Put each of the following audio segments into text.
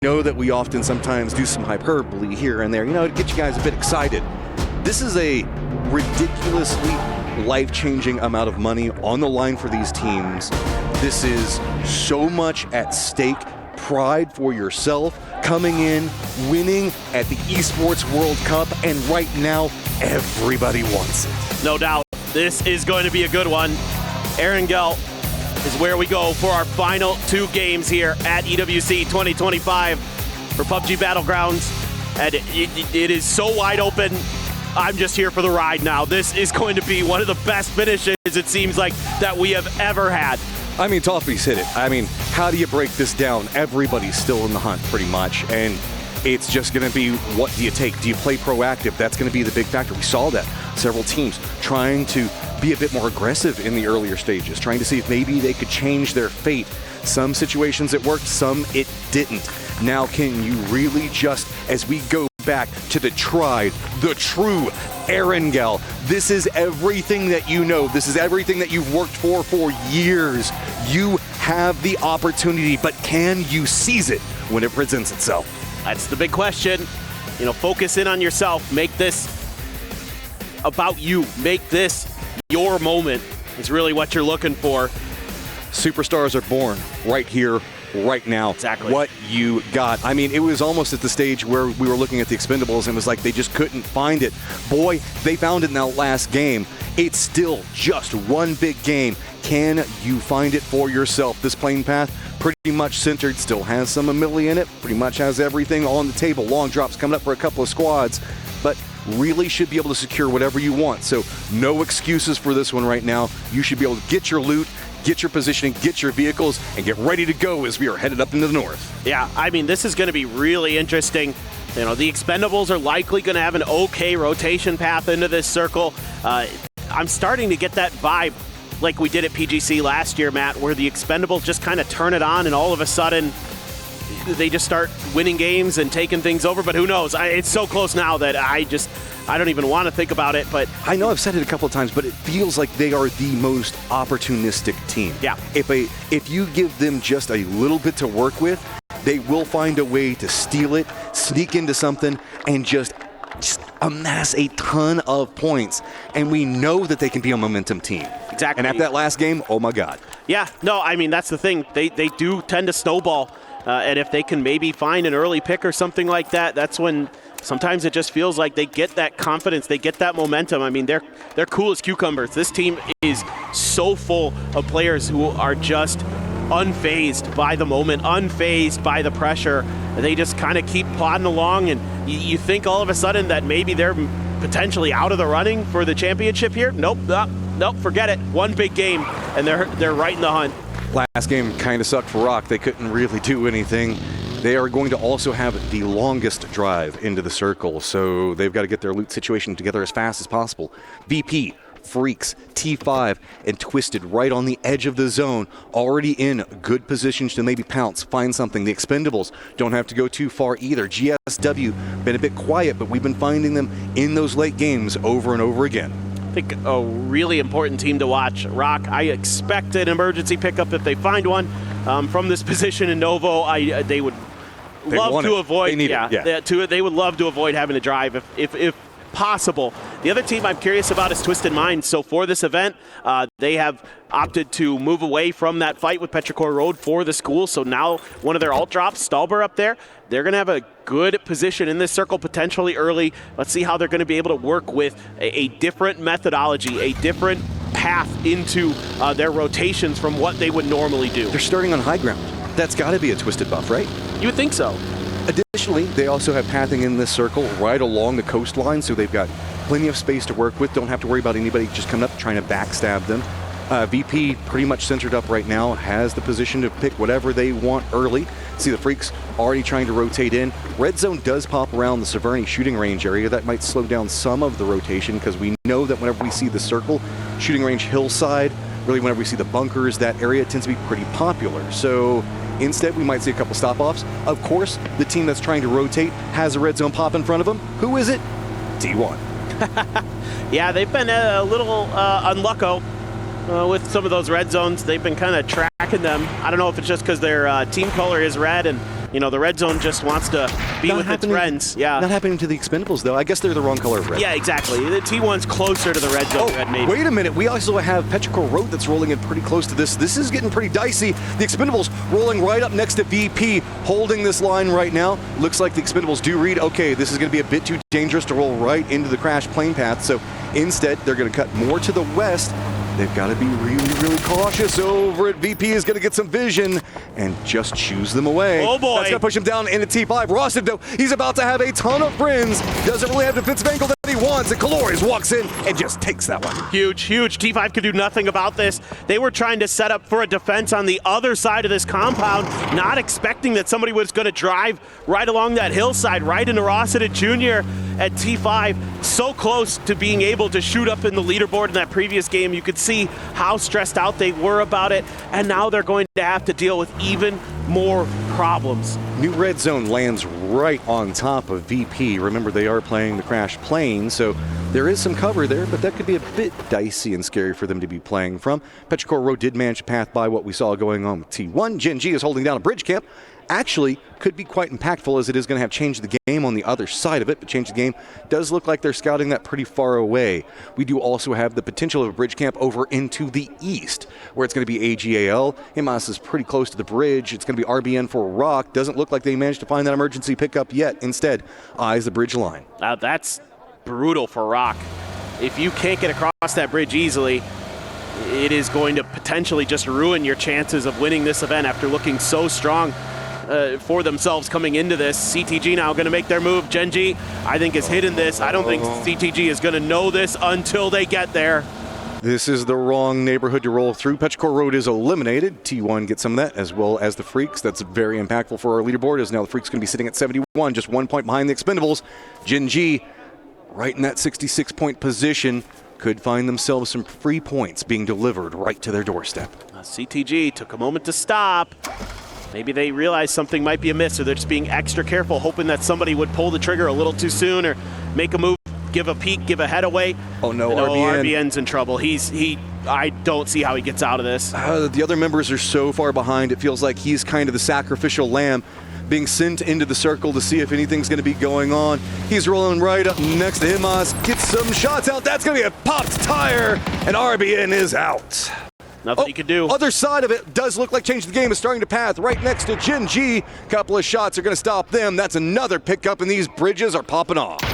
know that we often sometimes do some hyperbole here and there, you know, to get you guys a bit excited. This is a ridiculously life-changing amount of money on the line for these teams. This is so much at stake. Pride for yourself, coming in, winning at the Esports World Cup, and right now, everybody wants it. No doubt, this is going to be a good one. Erangel is where we go for our final 2 games here at EWC 2025 for PUBG Battlegrounds. And it is so wide open. I'm just here for the ride now. This is going to be one of the best finishes, it seems like, that we have ever had. I mean, Toffee's hit it. I mean, how do you break this down? Everybody's still in the hunt pretty much, and it's just going to be, what do you take? Do you play proactive? That's going to be the big factor. We saw that. Several teams trying to be a bit more aggressive in the earlier stages, trying to see if maybe they could change their fate. Some situations it worked, some it didn't. Now can you really just, as we go back to the tried, the true Erangel, this is everything that you know. This is everything that you've worked for years. You have the opportunity, but can you seize it when it presents itself? That's the big question. You know, focus in on yourself. Make this about you. Make this your moment is really what you're looking for. Superstars are born right here, right now. Exactly. What you got. I mean, it was almost at the stage where we were looking at the Expendables and it was like they just couldn't find it. Boy, they found it in that last game. It's still just one big game. Can you find it for yourself? This playing path, pretty much centered, still has some Amelie in it, pretty much has everything on the table. Long drops coming up for a couple of squads, but really should be able to secure whatever you want. So no excuses for this one right now. You should be able to get your loot, get your positioning, get your vehicles, and get ready to go as we are headed up into the north. Yeah, I mean, this is going to be really interesting. You know, the Expendables are likely going to have an okay rotation path into this circle. I'm starting to get that vibe like we did at PGC last year, Matt, where the Expendables just kind of turn it on and all of a sudden they just start winning games and taking things over. But who knows? It's so close now that I don't even want to think about it. But I know I've said it a couple of times, but it feels like they are the most opportunistic team. Yeah. If you give them just a little bit to work with, they will find a way to steal it, sneak into something, and just amass a ton of points. And we know that they can be a momentum team. Exactly. And at that last game, oh my God. Yeah, no, I mean, that's the thing. They do tend to snowball. And if they can maybe find an early pick or something like that, that's when sometimes it just feels like they get that confidence, they get that momentum. I mean, they're cool as cucumbers. This team is so full of players who are just unfazed by the moment, unfazed by the pressure. They just kind of keep plodding along, and you think all of a sudden that maybe they're potentially out of the running for the championship here. Nope, forget it. One big game, and they're right in the hunt. Last game kind of sucked for Rock. They couldn't really do anything. They are going to also have the longest drive into the circle, so they've got to get their loot situation together as fast as possible. VP, Freaks, T5, and Twisted right on the edge of the zone, already in good positions to maybe pounce, find something. The Expendables don't have to go too far either. GSW, been a bit quiet, but we've been finding them in those late games over and over again. I think a really important team to watch. Rock, I expect an emergency pickup if they find one from this position in Novo. They would love to avoid. They would love to avoid having to drive if possible. The other team I'm curious about is Twisted Minds. So for this event, they have opted to move away from that fight with Petrichor Road for the school. So now one of their alt drops, Stalber up there, they're going to have a good position in this circle potentially early. Let's see how they're going to be able to work with a different methodology, a different path into their rotations from what they would normally do. They're starting on high ground. That's got to be a Twisted buff, right? You would think so. Additionally, they also have pathing in this circle right along the coastline, so they've got plenty of space to work with. Don't have to worry about anybody just coming up trying to backstab them. VP pretty much centered up right now, has the position to pick whatever they want early. See the Freaks already trying to rotate in. Red zone does pop around the Severny shooting range area. That might slow down some of the rotation because we know that whenever we see the circle, shooting range hillside, really whenever we see the bunkers, that area tends to be pretty popular. So instead, we might see a couple stop-offs. Of course, the team that's trying to rotate has a red zone pop in front of them. Who is it? T1. Yeah, they've been a little unlucko with some of those red zones. They've been kind of tracking them. I don't know if it's just because their team color is red and You know, the red zone just wants to be with its friends. Yeah. Not happening to the Expendables, though. I guess they're the wrong color of red. Yeah, exactly. The T1's closer to the red zone red, maybe. Wait a minute. We also have Petrichor Road that's rolling in pretty close to this. This is getting pretty dicey. The Expendables rolling right up next to VP, holding this line right now. Looks like the Expendables do read, okay, this is going to be a bit too dangerous to roll right into the crash plane path. So instead, they're going to cut more to the west. They've got to be really, really cautious over it. VP is going to get some vision and just choose them away. Oh, boy. That's going to push him down into T5. Rosted, though, he's about to have a ton of friends. Doesn't really have the defensive angle that he wants. And Calores walks in and just takes that one. Huge, huge. T5 could do nothing about this. They were trying to set up for a defense on the other side of this compound, not expecting that somebody was going to drive right along that hillside, right into Rosted Jr. at T5. So close to being able to shoot up in the leaderboard in that previous game. You could see how stressed out they were about it, and now they're going to have to deal with even more problems. New red zone lands right on top of VP. Remember, they are playing the crash plane, so there is some cover there, but that could be a bit dicey and scary for them to be playing from. Petrichor Road did manage to path by what we saw going on with T1. Gen.G is holding down a bridge camp. Actually could be quite impactful, as it is going to have changed the game on the other side of it, but change the game does look like they're scouting that pretty far away. We do also have the potential of a bridge camp over into the east, where it's going to be AGAL. Imas is pretty close to the bridge. It's going to be RBN for Rock. Doesn't look like they managed to find that emergency pickup yet. Instead, eyes the bridge line. That's brutal for Rock. If you can't get across that bridge easily, it is going to potentially just ruin your chances of winning this event after looking so strong for themselves coming into this. CTG now going to make their move. Gen.G, I think, is hidden this. I don't think CTG is going to know this until they get there. This is the wrong neighborhood to roll through. Petrichor Road is eliminated. T1 gets some of that, as well as the Freaks. That's very impactful for our leaderboard, as now the Freaks going to be sitting at 71, just 1 point behind the Expendables. Gen.G, right in that 66-point position, could find themselves some free points being delivered right to their doorstep. CTG took a moment to stop. Maybe they realize something might be amiss, or they're just being extra careful, hoping that somebody would pull the trigger a little too soon or make a move, give a peek, give a head away. Oh no, RBN. RBN's in trouble. I don't see how he gets out of this. The other members are so far behind, it feels like he's kind of the sacrificial lamb being sent into the circle to see if anything's going to be going on. He's rolling right up next to Imas, gets some shots out. That's going to be a popped tire, and RBN is out. Nothing he could do. Other side of it does look like Change the Game is starting to path right next to Gen.G. Couple of shots are going to stop them. That's another pickup, and these bridges are popping off.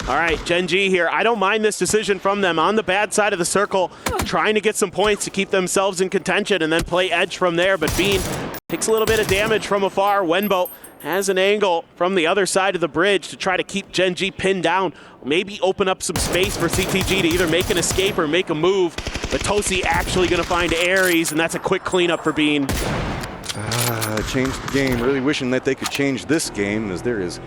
All right, Gen.G here. I don't mind this decision from them on the bad side of the circle, trying to get some points to keep themselves in contention and then play edge from there. But Bean takes a little bit of damage from afar. Wenbo has an angle from the other side of the bridge to try to keep Gen.G pinned down. Maybe open up some space for CTG to either make an escape or make a move. But Tosi actually going to find Ares, and that's a quick cleanup for Bean. Change the game. Really wishing that they could change this game, as there is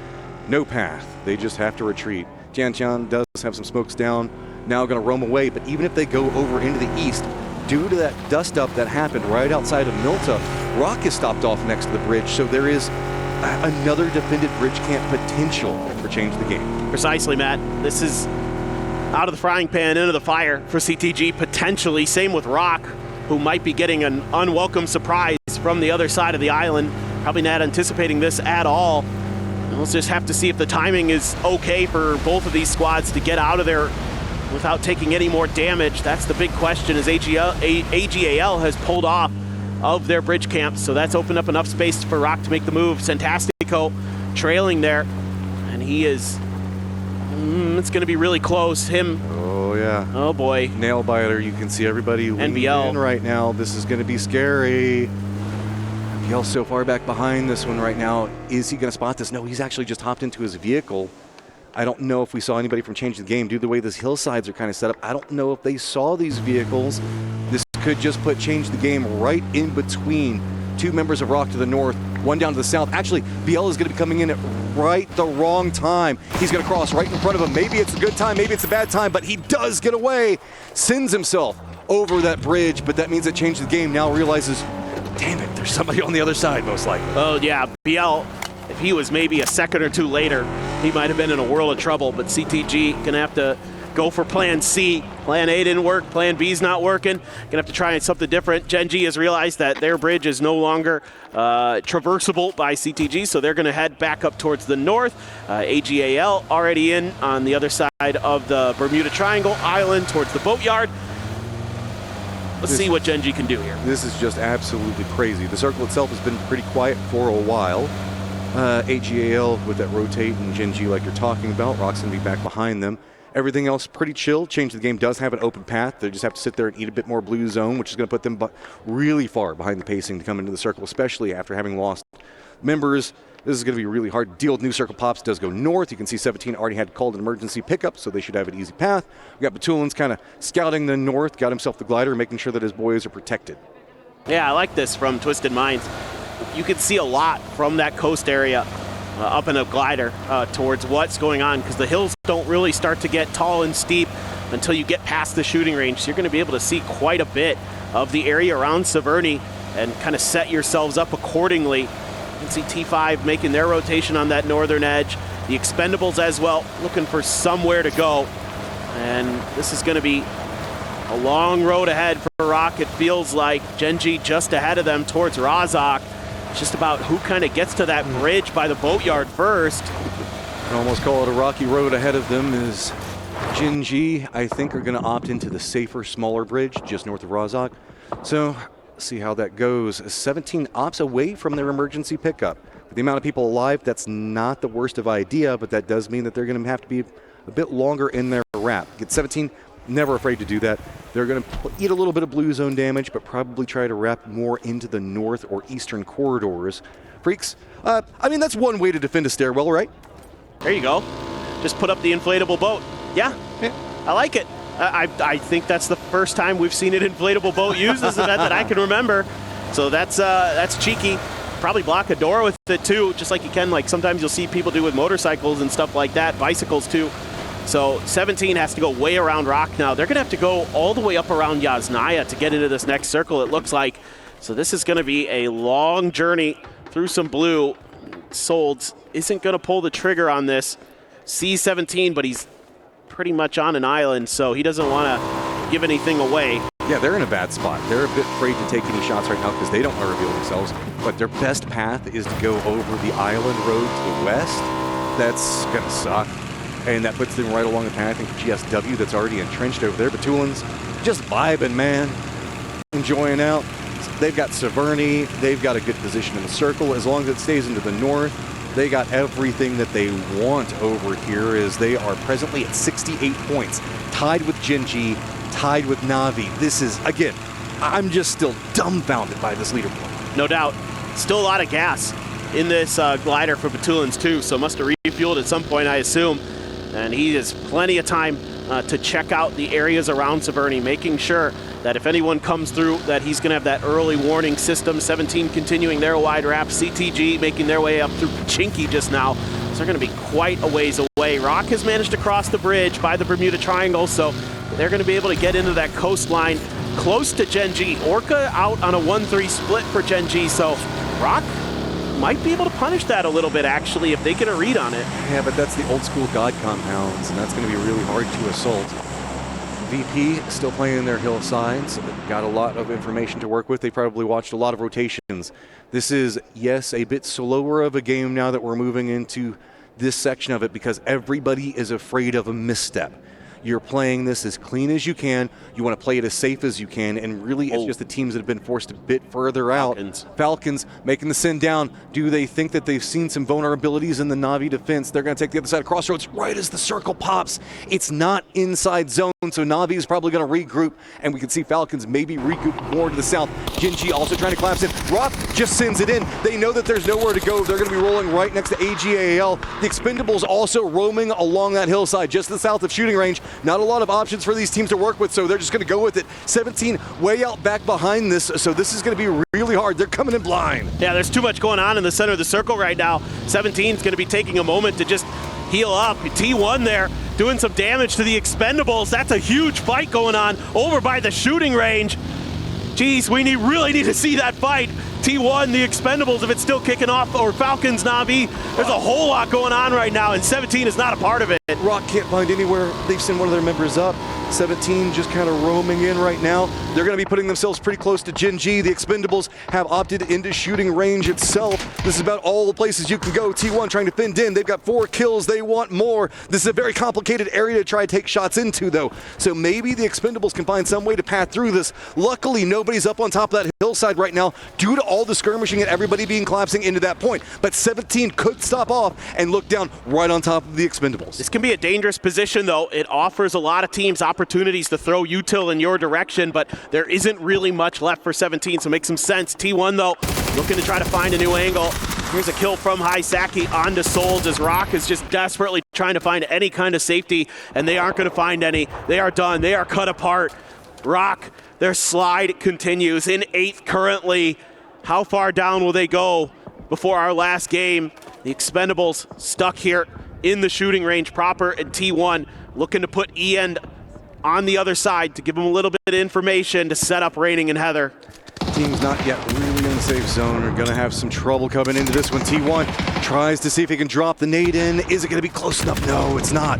no path. They just have to retreat. Jianqian does have some smokes down, now going to roam away, but even if they go over into the east, due to that dust-up that happened right outside of Milta, Rock is stopped off next to the bridge, so there is another defended bridge camp potential for Change the Game. Precisely, Matt. This is out of the frying pan into the fire for CTG, potentially. Same with Rock, who might be getting an unwelcome surprise from the other side of the island. Probably not anticipating this at all. We'll just have to see if the timing is okay for both of these squads to get out of there without taking any more damage. That's the big question, as AGAL has pulled off of their bridge camp, so that's opened up enough space for Rock to make the move. Santastico trailing there, and he is, it's going to be really close. Him. Oh, yeah. Oh, boy. Nail biter. You can see everybody leaning in right now. This is going to be scary. NBL so far back behind this one right now. Is he going to spot this? No, he's actually just hopped into his vehicle. I don't know if we saw anybody from Change the Game due to the way these hillsides are kind of set up. I don't know if they saw these vehicles. This could just put Change the Game right in between two members of Rock to the north, one down to the south. Actually, BL is going to be coming in at right the wrong time. He's going to cross right in front of him. Maybe it's a good time, maybe it's a bad time, but he does get away. Sends himself over that bridge, but that means that Change the Game now realizes, damn it, there's somebody on the other side, most likely. Oh, yeah. BL, if he was maybe a second or two later, he might have been in a world of trouble, but CTG going to have to go for plan C. Plan A didn't work, plan B's not working. Gonna have to try something different. Gen.G has realized that their bridge is no longer traversable by CTG, so they're gonna head back up towards the north. AGAL already in on the other side of the Bermuda Triangle Island towards the boatyard. Let's see what Gen.G can do here. This is just absolutely crazy. The circle itself has been pretty quiet for a while. AGAL with that rotate and Gen.G like you're talking about. Rock's going to be back behind them. Everything else pretty chill. Change of the Game does have an open path. They just have to sit there and eat a bit more blue zone, which is going to put them really far behind the pacing to come into the circle, especially after having lost members. This is going to be really hard to deal with. New circle pops does go north. You can see 17 already had called an emergency pickup, so they should have an easy path. We got Batulins kind of scouting the north, got himself the glider, making sure that his boys are protected. Yeah, I like this from Twisted Minds. You can see a lot from that coast area up in a glider towards what's going on, because the hills don't really start to get tall and steep until you get past the shooting range. So you're going to be able to see quite a bit of the area around Severny and kind of set yourselves up accordingly. You can see T5 making their rotation on that northern edge. The Expendables as well, looking for somewhere to go. And this is going to be a long road ahead for Rock. It feels like Gen.G just ahead of them towards Razak. It's just about who kind of gets to that bridge by the boatyard first. I almost call it a rocky road ahead of them. Is Gen.G, I think, are going to opt into the safer, smaller bridge just north of Razak. So see how that goes. 17 opts away from their emergency pickup. With the amount of people alive, that's not the worst of idea, but that does mean that they're going to have to be a bit longer in their wrap. Get 17, never afraid to do that. They're going to eat a little bit of blue zone damage, but probably try to wrap more into the north or eastern corridors. Freaks, I mean, that's one way to defend a stairwell, right? There you go. Just put up the inflatable boat. Yeah. I like it. I think that's the first time we've seen an inflatable boat used this event that I can remember. So that's cheeky. Probably block a door with it too, just like you can, like sometimes you'll see people do with motorcycles and stuff like that, bicycles too. So 17 has to go way around Rock now. They're gonna have to go all the way up around Yasnaya to get into this next circle, it looks like. So this is gonna be a long journey through some blue. Solds isn't gonna pull the trigger on this. Sees 17, but he's pretty much on an island, so he doesn't want to give anything away. Yeah, they're in a bad spot. They're a bit afraid to take any shots right now because they don't want to reveal themselves, but their best path is to go over the island road to the west. That's going to suck, and that puts them right along the path. I think GSW that's already entrenched over there. Batulins just vibing, man, enjoying out. They've got Severny. They've got a good position in the circle. As long as it stays into the north, they got everything that they want over here, as they are presently at 68 points, tied with Gen.G, tied with Na'Vi. This is, again, I'm just still dumbfounded by this leaderboard. No doubt. Still a lot of gas in this glider for Batulins too, so must have refueled at some point, I assume. And he has plenty of time to check out the areas around Severny, making sure that if anyone comes through, that he's going to have that early warning system. 17 continuing their wide wrap. CTG making their way up through Chinky just now. So they're going to be quite a ways away. Rock has managed to cross the bridge by the Bermuda Triangle, so they're going to be able to get into that coastline close to Gen.G. Orca out on a 1-3 split for Gen.G, so Rock might be able to punish that a little bit, actually, if they get a read on it. Yeah, but that's the old school God compounds, and that's going to be really hard to assault. VP still playing their hillsides. Got a lot of information to work with. They probably watched a lot of rotations. This is, yes, a bit slower of a game now that we're moving into this section of it because everybody is afraid of a misstep. You're playing this as clean as you can. You want to play it as safe as you can, and really it's just the teams that have been forced a bit further out. Falcons making the send down. Do they think that they've seen some vulnerabilities in the Na'Vi defense? They're going to take the other side of Crossroads right as the circle pops. It's not inside zone, so Na'Vi is probably going to regroup, and we can see Falcons maybe regroup more to the south. Gen.G also trying to collapse in. Rock just sends it in. They know that there's nowhere to go. They're going to be rolling right next to AGAL. The Expendables also roaming along that hillside just to the south of shooting range. Not a lot of options for these teams to work with, so they're just going to go with it. 17 way out back behind this, so this is going to be really hard. They're coming in blind. Yeah, there's too much going on in the center of the circle right now. 17 is going to be taking a moment to just heal up. T1 there doing some damage to the Expendables. That's a huge fight going on over by the shooting range. Geez, we really need to see that fight. T1, the Expendables, if it's still kicking off, or Falcons, Navi. There's a whole lot going on right now, and 17 is not a part of it. Rock can't find anywhere. They've sent one of their members up. 17 just kind of roaming in right now. They're going to be putting themselves pretty close to Gen.G. The Expendables have opted into shooting range itself. This is about all the places you can go. T1 trying to fend in. They've got 4 kills. They want more. This is a very complicated area to try to take shots into, though. So maybe the Expendables can find some way to path through this. Luckily, nobody's up on top of that hillside right now due to all the skirmishing and everybody being collapsing into that point. But 17 could stop off and look down right on top of the Expendables. This can be a dangerous position, though. It offers a lot of teams opportunities to throw util in your direction, but there isn't really much left for 17, so it makes some sense. T1, though, looking to try to find a new angle. Here's a kill from Haisaki onto Souls as Rock is just desperately trying to find any kind of safety, and they aren't going to find any. They are done. They are cut apart. Rock, their slide continues in 8th currently. How far down will they go before our last game? The Expendables stuck here in the shooting range proper, and T1 looking to put EN on the other side to give them a little bit of information to set up Raining and Heather. Team's not yet really in the safe zone. We're going to have some trouble coming into this one. T1 tries to see if he can drop the nade in. Is it going to be close enough? No, it's not.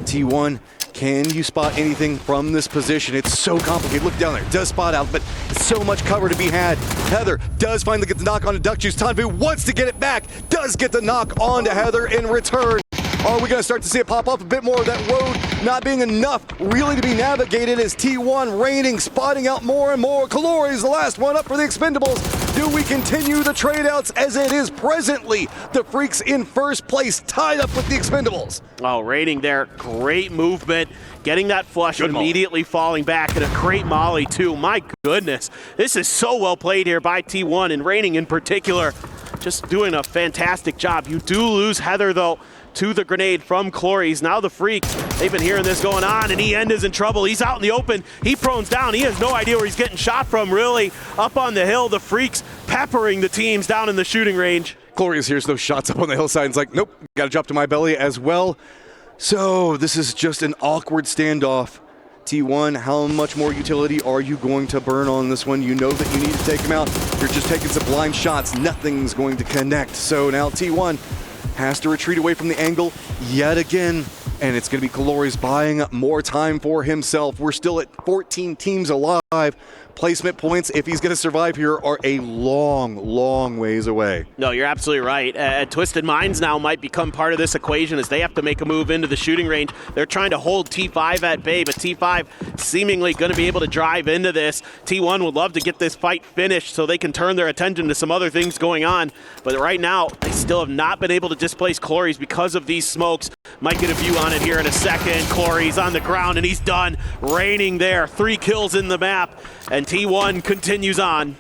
T1, can you spot anything from this position? It's so complicated. Look down there. Does spot out, but so much cover to be had. Heather does finally get the knock on to Duck Juice. Tanvu wants to get it back. Does get the knock on to Heather in return. Are we going to start to see it pop up a bit more of that road not being enough really to be navigated as T1 Raining, spotting out more and more. Kalori is the last one up for the Expendables. Do we continue the trade-outs as it is presently? The Freaks in first place, tied up with the Expendables. Oh, Raining there, great movement, getting that flush and immediately falling back, and a great molly too. My goodness, this is so well played here by T1, and Raining in particular, just doing a fantastic job. You do lose Heather though to the grenade from Clories. Now the Freaks, they've been hearing this going on, and EN is in trouble. He's out in the open. He prones down. He has no idea where he's getting shot from, really. Up on the hill, the Freaks peppering the teams down in the shooting range. Clories hears those shots up on the hillside and is like, nope, got to drop to my belly as well. So this is just an awkward standoff. T1, how much more utility are you going to burn on this one? You know that you need to take him out. You're just taking some blind shots. Nothing's going to connect. So now T1 has to retreat away from the angle yet again, and it's going to be Kalori's buying more time for himself. We're still at 14 teams alive. Placement points, if he's going to survive here, are a long, long ways away. No, you're absolutely right. Twisted Minds now might become part of this equation as they have to make a move into the shooting range. They're trying to hold T5 at bay, but T5 seemingly going to be able to drive into this. T1 would love to get this fight finished so they can turn their attention to some other things going on. But right now, they still have not been able to displace Clories because of these smokes. Might get a view on it here in a second. Clories on the ground, and he's done. Raining there. 3 kills in the map, and T1 continues on.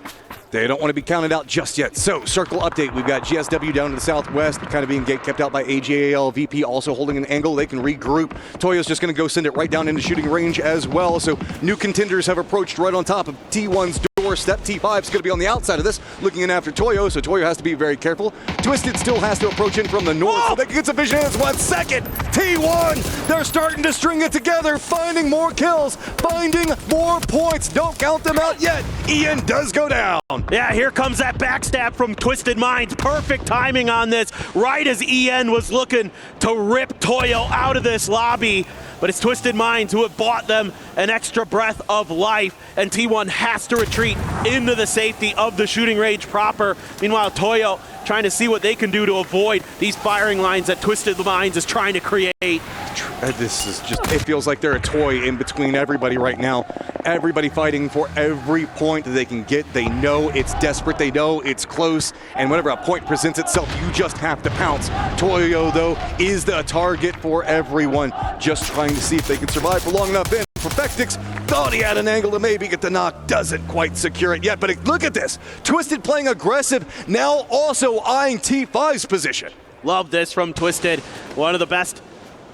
They don't want to be counted out just yet. So, circle update. We've got GSW down to the southwest, kind of being kept out by AJAL. VP also holding an angle. They can regroup. Toyo's just going to go send it right down into shooting range as well. So, new contenders have approached right on top of T1's doorstep. T5's going to be on the outside of this, looking in after Toyo, so Toyo has to be very careful. Twisted still has to approach in from the north, so they can get some vision in as 1 second. T1, they're starting to string it together, finding more kills, finding more points. Don't count them out yet. EN does go down. Yeah, here comes that backstab from Twisted Minds. Perfect timing on this, right as EN was looking to rip Toyo out of this lobby. But it's Twisted Minds who have bought them an extra breath of life, and T1 has to retreat into the safety of the shooting range proper. Meanwhile, Toyo trying to see what they can do to avoid these firing lines that Twisted Minds is trying to create. This is just, it feels like they're a toy in between everybody right now. Everybody fighting for every point that they can get. They know it's desperate, they know it's close, and whenever a point presents itself, you just have to pounce. Toyo, though, is the target for everyone, just trying to see if they can survive for long enough in. Perfectix thought he had an angle to maybe get the knock, doesn't quite secure it yet, but look at this. Twisted playing aggressive, now also eyeing T5's position. Love this from Twisted, one of the best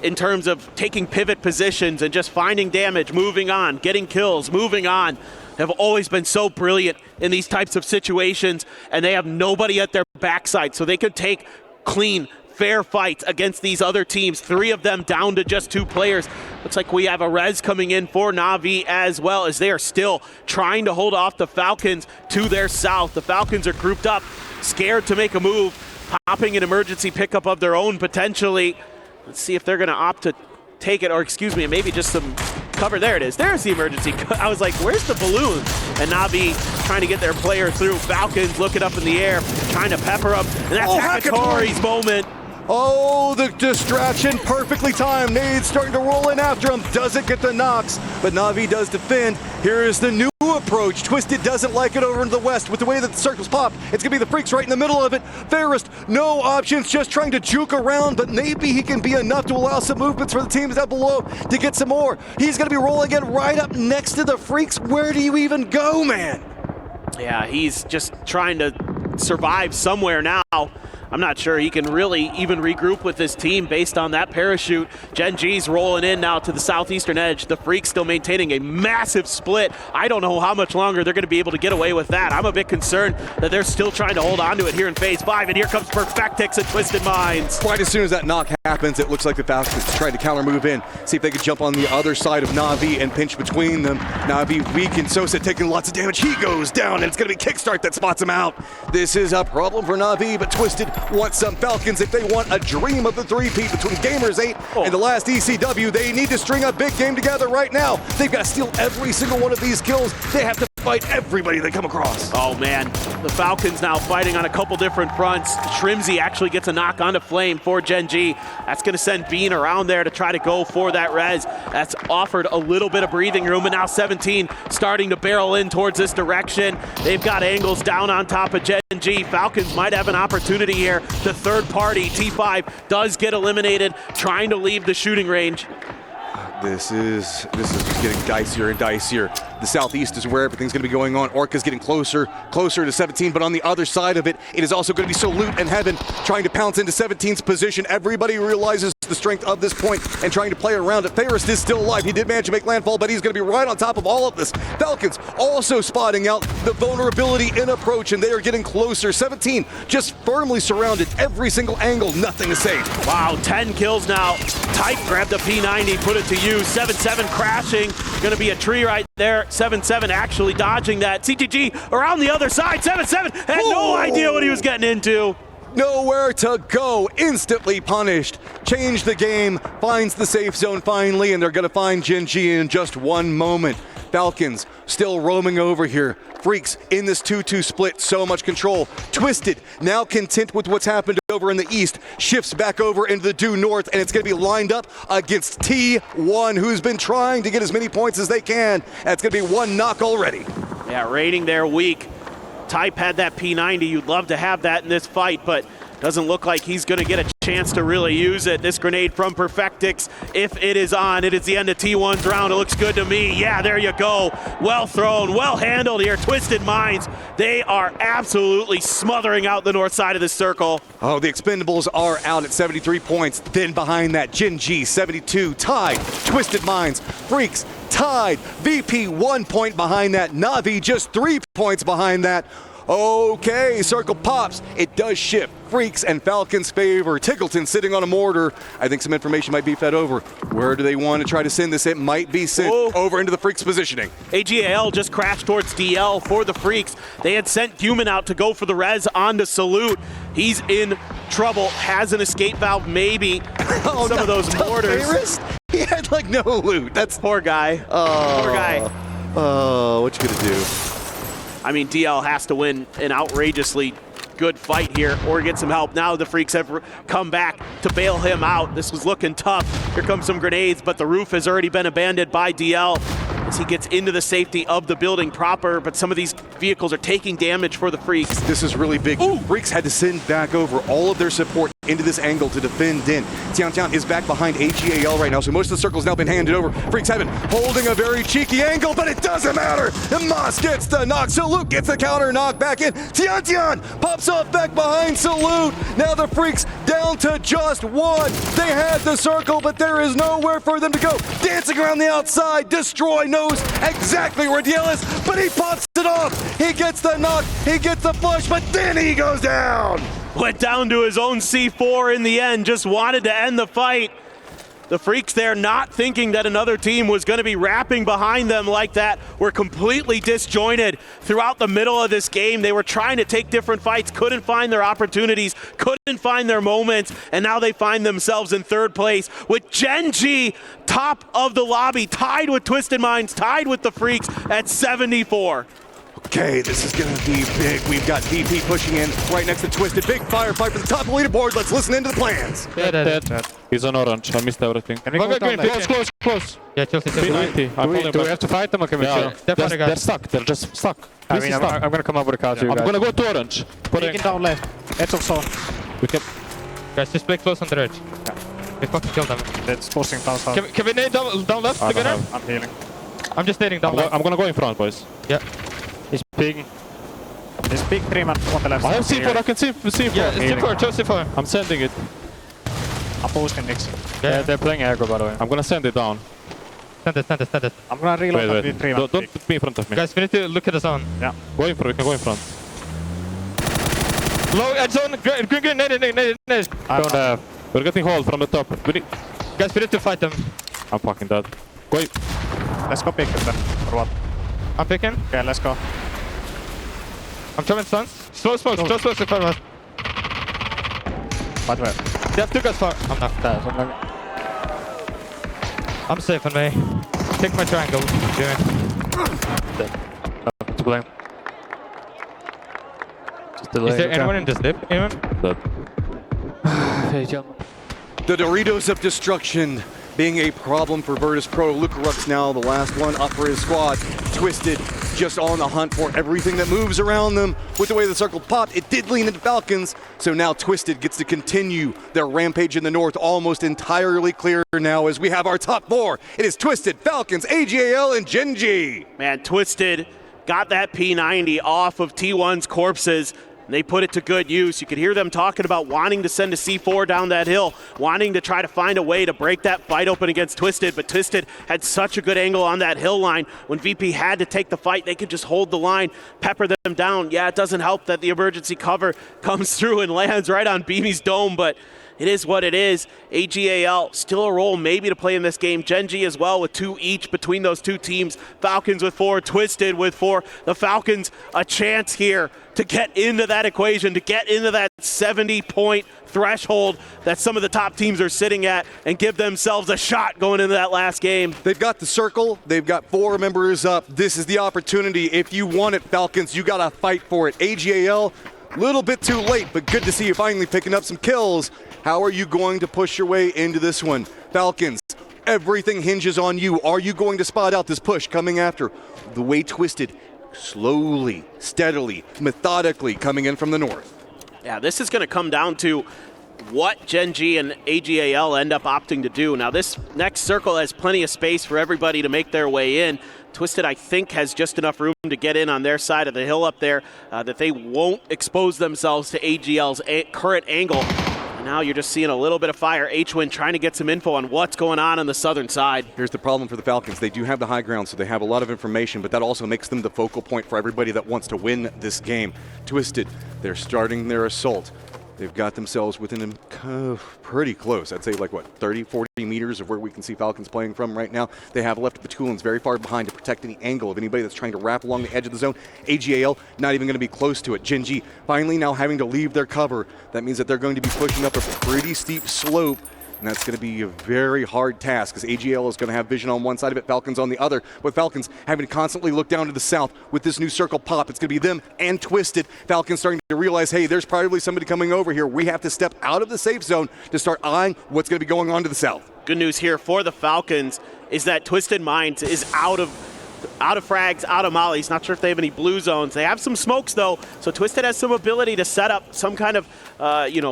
in terms of taking pivot positions and just finding damage, moving on, getting kills, moving on. Have always been so brilliant in these types of situations, and they have nobody at their backside, so they could take clean fair fight against these other teams. 3 of them down to just 2 players. Looks like we have a res coming in for Na'Vi as well, as they are still trying to hold off the Falcons to their south. The Falcons are grouped up, scared to make a move, popping an emergency pickup of their own potentially. Let's see if they're going to opt to take it, or excuse me, maybe just some cover. There it is. There's the emergency. I was like, where's the balloon? And Na'Vi trying to get their player through. Falcons looking up in the air, trying to pepper them. And that's Hakatori's moment. Oh, the distraction, perfectly timed. Nade's starting to roll in after him. Doesn't get the knocks, but Na'Vi does defend. Here is the new approach. Twisted doesn't like it over in the west. With the way that the circles pop, it's going to be the Freaks right in the middle of it. Fairest, no options, just trying to juke around, but maybe he can be enough to allow some movements for the teams down below to get some more. He's going to be rolling in right up next to the Freaks. Where do you even go, man? Yeah, he's just trying to survive somewhere now. I'm not sure he can really even regroup with this team based on that parachute. Gen.G's rolling in now to the southeastern edge. The Freaks still maintaining a massive split. I don't know how much longer they're going to be able to get away with that. I'm a bit concerned that they're still trying to hold on to it here in phase 5, and here comes Perfectix and Twisted Minds. Right as soon as that knock happens, it looks like the Falcons trying to counter move in, see if they could jump on the other side of Na'Vi and pinch between them. Na'Vi weak and Sosa taking lots of damage. He goes down, and it's going to be Kickstart that spots him out. This is a problem for Na'Vi, but Twisted wants some Falcons if they want a dream of the three-peat between Gamers 8 and the last ECW. They need to string a big game together right now. They've got to steal every single one of these kills. They have to fight everybody they come across. Oh man, the Falcons now fighting on a couple different fronts. Shrimzy actually gets a knock onto Flame for Gen.G. That's going to send Bean around there to try to go for that res. That's offered a little bit of breathing room, and now 17 starting to barrel in towards this direction. They've got angles down on top of Gen.G. Falcons might have an opportunity here. The third party, T5, does get eliminated, trying to leave the shooting range. This is getting dicier and dicier. The southeast is where everything's going to be going on. Orca's getting closer to 17, but on the other side of it, it is also going to be Salute and Heaven trying to pounce into 17's position. Everybody realizes the strength of this point and trying to play around it. Fairest is still alive. He did manage to make landfall, but he's going to be right on top of all of this. Falcons also spotting out the vulnerability in approach, and they are getting closer. 17 just firmly surrounded. Every single angle, nothing to save. Wow, 10 kills now. Type grabbed the P90, put it to use. 7-7 crashing. Going to be a tree right there. 7-7 actually dodging that. CTG around the other side. 7-7 had no idea what he was getting into. Nowhere to go, instantly punished. Change the game, finds the safe zone finally, and they're going to find Gen.G in just one moment. Falcons still roaming over here. Freaks in this 2-2 split, so much control. Twisted, now content with what's happened over in the east, shifts back over into the due north, and it's going to be lined up against T1, who's been trying to get as many points as they can. That's going to be one knock already. Yeah, rating there weak. Type had that P90. You'd love to have that in this fight, but doesn't look like he's going to get a chance to really use it. This grenade from Perfectix, if it is on, it is the end of T1's round. It looks good to me. Yeah, there you go. Well thrown, well handled here. Twisted Minds, they are absolutely smothering out the north side of the circle. Oh, the Expendables are out at 73 points. Then behind that, Gen.G 72, tied. Twisted Minds, Freaks, tied. VP 1 point behind that. Na'Vi just 3 points behind that. Okay, circle pops. It does shift. Freaks and Falcons favor. Tickleton sitting on a mortar. I think some information might be fed over. Where do they want to try to send this? It might be sent over into the Freaks positioning. AGAL just crashed towards DL for the Freaks. They had sent Human out to go for the res on to Salute. He's in trouble. Has an escape valve, maybe. Some of those mortars. He had like no loot. That's poor guy. Poor guy. Oh, what you gonna do? I mean, DL has to win an outrageously good fight here or get some help. Now the Freaks have come back to bail him out. This was looking tough. Here comes some grenades, but the roof has already been abandoned by DL as he gets into the safety of the building proper, but some of these vehicles are taking damage for the Freaks. This is really big. Freaks had to send back over all of their support into this angle to defend Din. Tian is back behind AGAL right now, so most of the circle's now been handed over. Freaks Heaven holding a very cheeky angle, but it doesn't matter. And Moss gets the knock. Salute gets the counter knock back in. Tian pops off back behind Salute. Now the Freaks down to just one. They had the circle, but there is nowhere for them to go. Dancing around the outside. Destroy knows exactly where DL is, but he pops it off. He gets the knock. He gets the flush, but then he goes down. went down to his own C4 in the end, just wanted to end the fight. The Freaks there not thinking that another team was going to be wrapping behind them like that, were completely disjointed throughout the middle of this game. They were trying to take different fights, couldn't find their opportunities, couldn't find their moments, and now they find themselves in third place with Gen.G top of the lobby, tied with Twisted Minds, tied with the Freaks at 74. Okay, this is going to be big. We've got VP pushing in right next to Twisted. Big firefight for the top of the leaderboard. Let's listen into the plans. Dead. He's on orange. I missed everything. Can we go down Close. Yeah, Chelsea. B90. Do we have to fight them or can we chill? They're stuck. They're just stuck. I'm going to come up with a card to you guys. I'm going to go to orange. Taking down left. Edge of saw. We can... Guys, just play close on the edge. Yeah. We fucking kill them. That's forcing down south. Can we nade down left together? I'm healing. I'm just nading down left. I'm going to go in front, boys. Yeah. He's peeking. There's big 3 man on the left I side. have C4, I can see C4. Yeah, C4, chose C4. I'm sending it. I'm boosting Nix. Yeah, they're playing aggro by the way. I'm gonna send it down. Send it. I'm gonna reload Wait. 3 man. Don't put me in front of me. Guys, we need to look at the zone. Yeah. Go in front, we can go in front. Low edge zone, green, nade. Don't have. We're getting hold from the top. Guys, we need to fight them. I'm fucking dead. Go. Let's go pick them. Or what? I'm picking. Okay, let's go. I'm throwing stuns. Slow smokes in front of us. By the way. They have 2 guys far. I'm not. I'm safe on me. Take my triangle. To blame. Is there anyone in this dip? Anyone? Dead. The Doritos of Destruction being a problem for Virtus.pro. Luca Ruck's now the last one up for his squad. Twisted just on the hunt for everything that moves around them. With the way the circle popped, it did lean into Falcons. So now Twisted gets to continue their rampage in the north, almost entirely clear now as we have our top 4. It is Twisted, Falcons, AGAL, and Gen.G. Man, Twisted got that P90 off of T1's corpses. And they put it to good use. You could hear them talking about wanting to send a C4 down that hill, wanting to try to find a way to break that fight open against Twisted, but Twisted had such a good angle on that hill line. When VP had to take the fight, they could just hold the line, pepper them down. Yeah, it doesn't help that the emergency cover comes through and lands right on Beamy's dome, but it is what it is. AGAL still a role maybe to play in this game. Gen.G as well with 2 each between those 2 teams. Falcons with 4, Twisted with 4. The Falcons a chance here to get into that equation, to get into that 70-point threshold that some of the top teams are sitting at and give themselves a shot going into that last game. They've got the circle. They've got 4 members up. This is the opportunity. If you want it, Falcons, you got to fight for it. AGAL, a little bit too late, but good to see you finally picking up some kills. How are you going to push your way into this one? Falcons, everything hinges on you. Are you going to spot out this push coming after? The way Twisted, slowly, steadily, methodically coming in from the north. Yeah, this is going to come down to what Gen.G and AGAL end up opting to do. Now, this next circle has plenty of space for everybody to make their way in. Twisted, I think, has just enough room to get in on their side of the hill up there that they won't expose themselves to AGL's current angle. And now you're just seeing a little bit of fire. H-Win trying to get some info on what's going on the southern side. Here's the problem for the Falcons. They do have the high ground, so they have a lot of information, but that also makes them the focal point for everybody that wants to win this game. Twisted, they're starting their assault. They've got themselves within pretty close. I'd say like, what, 30, 40 meters of where we can see Falcons playing from right now. They have left Batulins very far behind to protect any angle of anybody that's trying to wrap along the edge of the zone. AGAL not even going to be close to it. Gen.G finally now having to leave their cover. That means that they're going to be pushing up a pretty steep slope. And that's going to be a very hard task because AGL is going to have vision on one side of it, Falcons on the other. With Falcons having to constantly look down to the south with this new circle pop, it's going to be them and Twisted. Falcons starting to realize, hey, there's probably somebody coming over here. We have to step out of the safe zone to start eyeing what's going to be going on to the south. Good news here for the Falcons is that Twisted Minds is out of frags, out of mollies. Not sure if they have any blue zones. They have some smokes though, so Twisted has some ability to set up some kind of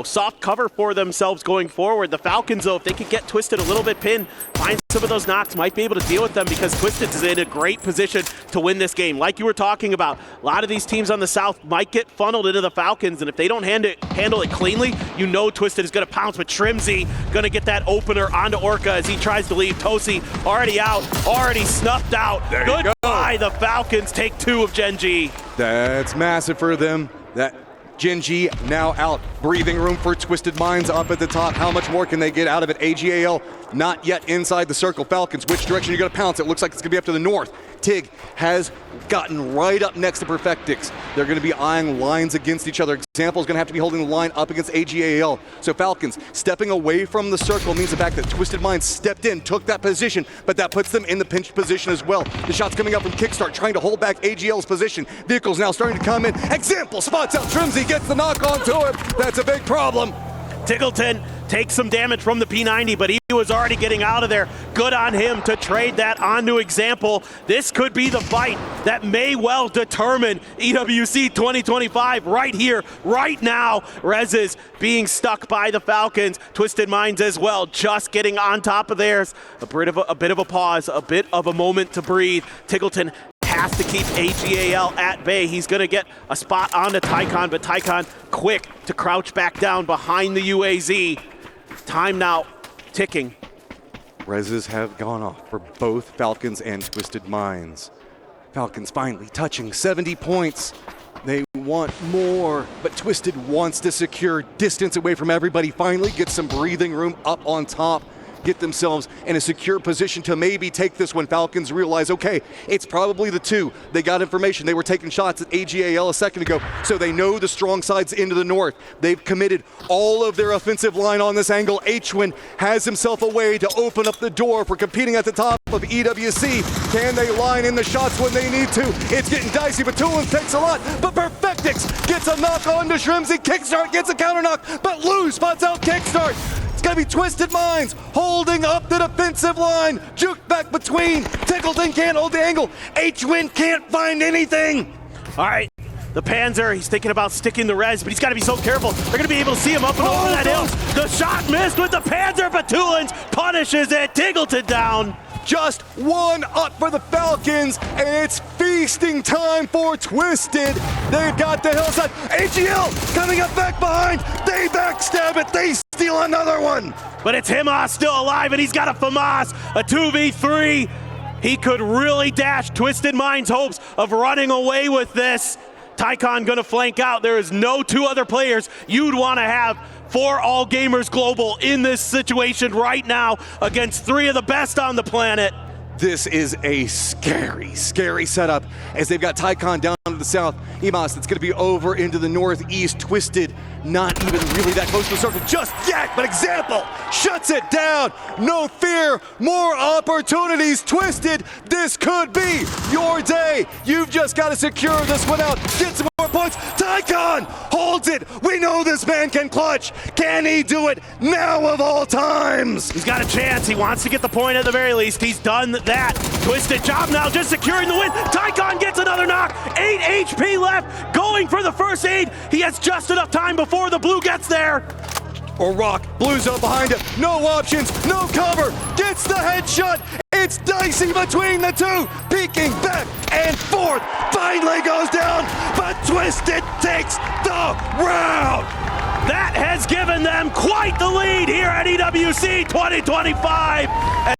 soft cover for themselves going forward. The Falcons though, if they could get Twisted a little bit pinned, find some of those knocks, might be able to deal with them because Twisted is in a great position to win this game. Like you were talking about, a lot of these teams on the south might get funneled into the Falcons, and if they don't handle it cleanly, you know Twisted is going to pounce, but Trimzy going to get that opener onto Orca as he tries to leave. Tosi already out, already snuffed out. Goodbye, the Falcons take 2 of Gen.G. That's massive for them. That Gen.G now out. Breathing room for Twisted Minds up at the top. How much more can they get out of it? AGAL not yet inside the circle. Falcons, which direction are you going to pounce? It looks like it's going to be up to the north. TIG has gotten right up next to Perfectix. They're going to be eyeing lines against each other. Example is going to have to be holding the line up against AGAL. So Falcons stepping away from the circle means the fact that Twisted Minds stepped in, took that position, but that puts them in the pinched position as well. The shot's coming up from Kickstart, trying to hold back AGL's position. Vehicles now starting to come in. Example spots out Trimsy, gets the knock onto him. That's a big problem. Tiggleton takes some damage from the P90, but he was already getting out of there. Good on him to trade that onto Example. This could be the fight that may well determine EWC 2025 right here, right now. Rez is being stuck by the Falcons. Twisted Minds as well, just getting on top of theirs. A bit of a pause, a bit of a moment to breathe. Tiggleton has to keep AGAL at bay. He's going to get a spot on the Tycon, but Tycon quick to crouch back down behind the UAZ. Time now ticking. Reses have gone off for both Falcons and Twisted Minds. Falcons finally touching 70 points. They want more, but Twisted wants to secure distance away from everybody. Finally get some breathing room up on top. Get themselves in a secure position to maybe take this when Falcons realize, okay, it's probably the two. They got information. They were taking shots at AGAL a second ago, so they know the strong sides into the north. They've committed all of their offensive line on this angle. Hwin has himself a way to open up the door for competing at the top of EWC. Can they line in the shots when they need to? It's getting dicey, but Tulin takes a lot, but Perfectix gets a knock on to Shrimsy. Kickstart gets a counter knock, but Lou spots out Kickstart. Gonna be Twisted Minds holding up the defensive line. Juke back between. Tiggleton can't hold the angle. Hwin can't find anything. All right, the Panzer, he's thinking about sticking the res, but he's got to be so careful. They're gonna be able to see him up and over that hill. The shot missed with the Panzer, but Tulins punishes it. Tiggleton down. Just one up for the Falcons, and it's feasting time for Twisted. They've got the hillside. AGL coming up back behind. They backstab it. They steal another one. But it's Himas still alive, and he's got a FAMAS, a 2v3. He could really dash Twisted Minds' hopes of running away with this. Tycon gonna flank out. There is no two other players you'd want to have for All Gamers Global in this situation right now against three of the best on the planet. This is a scary, scary setup as they've got Tycon down to the south. Himas, that's going to be over into the northeast. Twisted, not even really that close to the circle just yet, but Example shuts it down. No fear, more opportunities. Twisted, this could be your day. You've just got to secure this one out. Get some more points. Tycon holds it. We know this man can clutch. Can he do it now of all times? He's got a chance. He wants to get the point at the very least. He's done that. Twisted job now, just securing the win. Tycon gets another knock. 8 HP left, going for the first aid. He has just enough time before the blue gets there. Or Rock, Blue's up behind him. No options, no cover. Gets the headshot. It's dicey between the two. Peeking back and forth. Finally goes down, but Twisted takes the round. That has given them quite the lead here at EWC 2025.